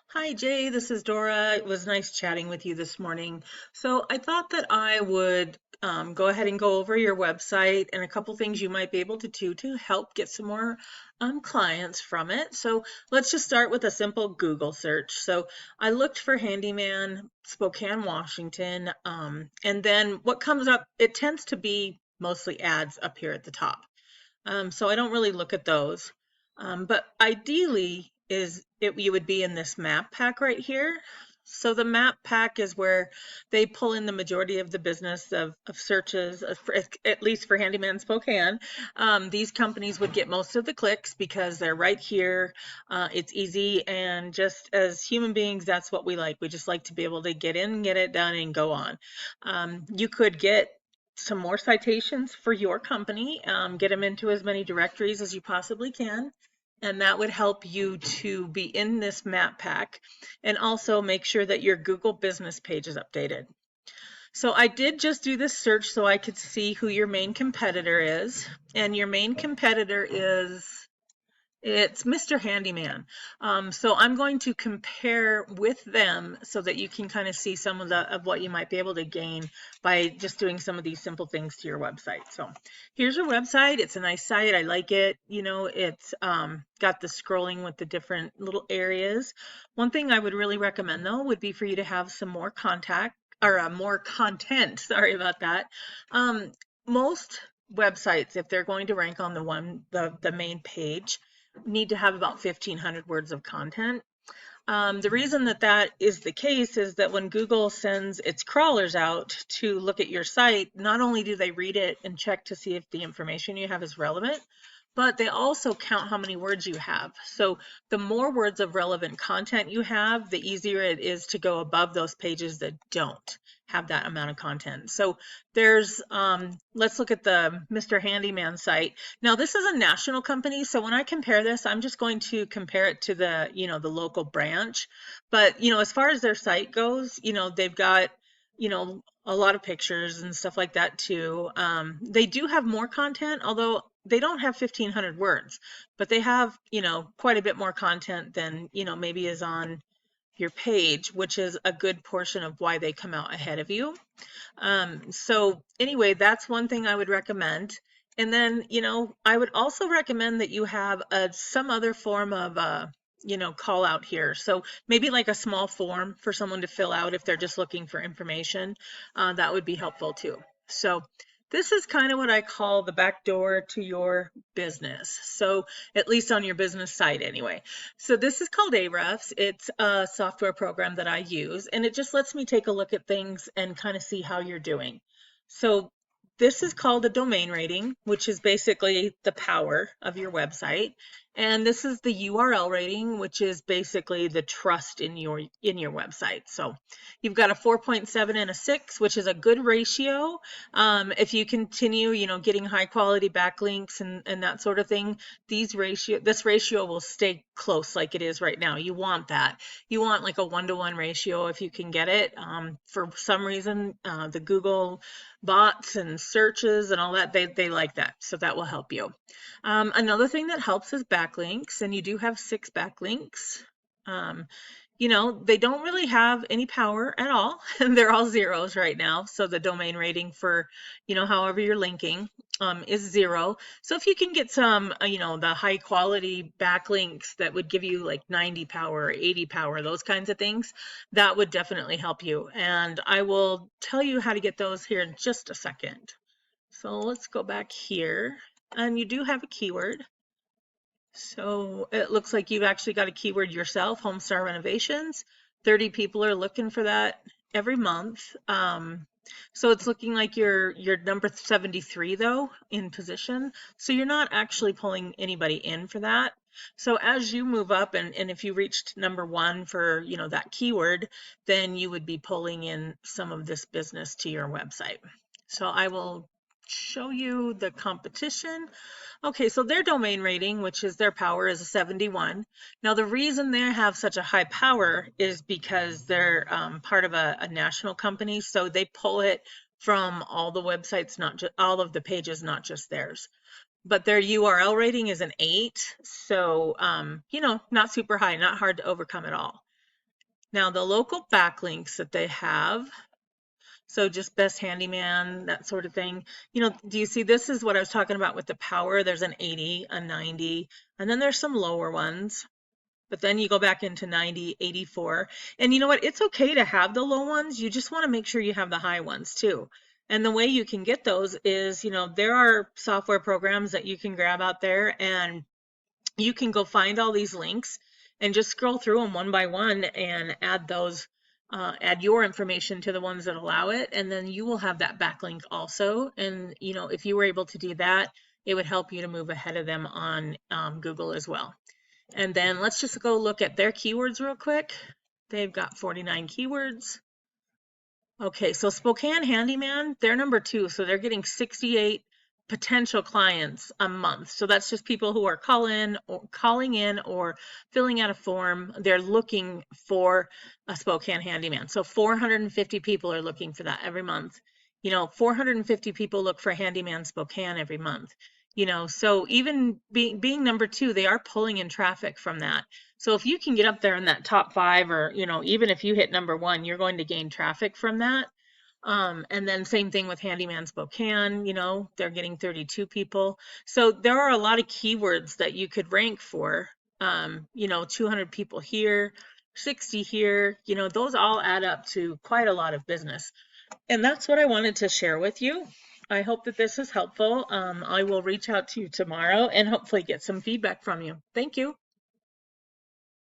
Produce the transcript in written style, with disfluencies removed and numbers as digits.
Hi Jay, this is Dora. It was nice chatting with you this morning. So I thought that I would go ahead and go over your website and a couple things you might be able to do to help get some more clients from it. So let's just start with a simple Google search. So I looked for Handyman, Spokane, Washington, and then what comes up, it tends to be mostly ads up here at the top. So I don't really look at those. But ideally is it you would be in this map pack right here. So the map pack is where they pull in the majority of the business of searches, at least for Handyman Spokane. These companies would get most of the clicks because they're right here. It's easy, and just as human beings, that's what we like. We just like to be able to get in, get it done, and go on. You could get some more citations for your company, get them into as many directories as you possibly can. And that would help you to be in this map pack and also make sure that your Google business page is updated. So I did just do this search so I could see who your main competitor is. And your main competitor is it's Mr. Handyman. So I'm going to compare with them so that you can kind of see some of what you might be able to gain by just doing some of these simple things to your website. So here's your website. It's a nice site. I like it. You know, it's got the scrolling with the different little areas. One thing I would really recommend though would be for you to have some more contact or more content. Sorry about that. Most websites, if they're going to rank on the main page, need to have about 1,500 words of content. The reason that that is the case is that when Google sends its crawlers out to look at your site, not only do they read it and check to see if the information you have is relevant, but they also count how many words you have. So the more words of relevant content you have, the easier it is to go above those pages that don't have that amount of content. So there's, let's look at the Mr. Handyman site. Now this is a national company, so when I compare this, I'm just going to compare it to the local branch. But, as far as their site goes, they've got, a lot of pictures and stuff like that too. They do have more content, although they don't have 1,500 words, but they have, quite a bit more content than, maybe is on your page, which is a good portion of why they come out ahead of you. So anyway, that's one thing I would recommend. And then, I would also recommend that you have some other form of, call out here. So maybe like a small form for someone to fill out if they're just looking for information. That would be helpful too. So this is kind of what I call the back door to your business. So at least on your business site anyway. So this is called Ahrefs. It's a software program that I use, and it just lets me take a look at things and kind of see how you're doing. So this is called a domain rating, which is basically the power of your website. And this is the URL rating, which is basically the trust in your website. So you've got a 4.7 and a 6, which is a good ratio. If you continue, getting high quality backlinks and that sort of thing, this ratio will stay close like it is right now. You want that. You want like a 1-to-1 ratio if you can get it. For some reason, the Google bots and searches and all that, they like that. So that will help you. Another thing that helps is backlinks, and you do have 6 backlinks. They don't really have any power at all, and they're all zeros right now. So the domain rating for, however you're linking, is 0. So if you can get some, the high quality backlinks that would give you like 90 power, 80 power, those kinds of things, that would definitely help you. And I will tell you how to get those here in just a second. So let's go back here, and you do have a keyword. So it looks like you've actually got a keyword yourself, HomeStar renovations. 30 people are looking for that every month. So it's looking like you're number 73 though in position. So you're not actually pulling anybody in for that. So as you move up and if you reached number 1 for, that keyword, then you would be pulling in some of this business to your website. So I will show you the competition. Okay, so their domain rating, which is their power, is a 71. Now, the reason they have such a high power is because they're part of a national company, so they pull it from all the websites, not just all of the pages, not just theirs. But their URL rating is an 8, so not super high, not hard to overcome at all. Now, the local backlinks that they have, so just best handyman, that sort of thing. Do you see this is what I was talking about with the power? There's an 80, a 90, and then there's some lower ones. But then you go back into 90, 84. And you know what? It's okay to have the low ones. You just want to make sure you have the high ones too. And the way you can get those is, there are software programs that you can grab out there, and you can go find all these links and just scroll through them one by one and add those, add your information to the ones that allow it. And then you will have that backlink also. And, if you were able to do that, it would help you to move ahead of them on Google as well. And then let's just go look at their keywords real quick. They've got 49 keywords. Okay, so Spokane Handyman, they're number 2, so they're getting 68 potential clients a month. So that's just people who are calling in or filling out a form. They're looking for a Spokane Handyman. So 450 people are looking for that every month. 450 people look for Handyman Spokane every month. So even being number 2, they are pulling in traffic from that. So if you can get up there in that top 5, or even if you hit number 1, you're going to gain traffic from that. And then same thing with Handyman Spokane, they're getting 32 people. So there are a lot of keywords that you could rank for. 200 people here, 60 here, those all add up to quite a lot of business. And that's what I wanted to share with you. I hope that this is helpful. I will reach out to you tomorrow and hopefully get some feedback from you. Thank you.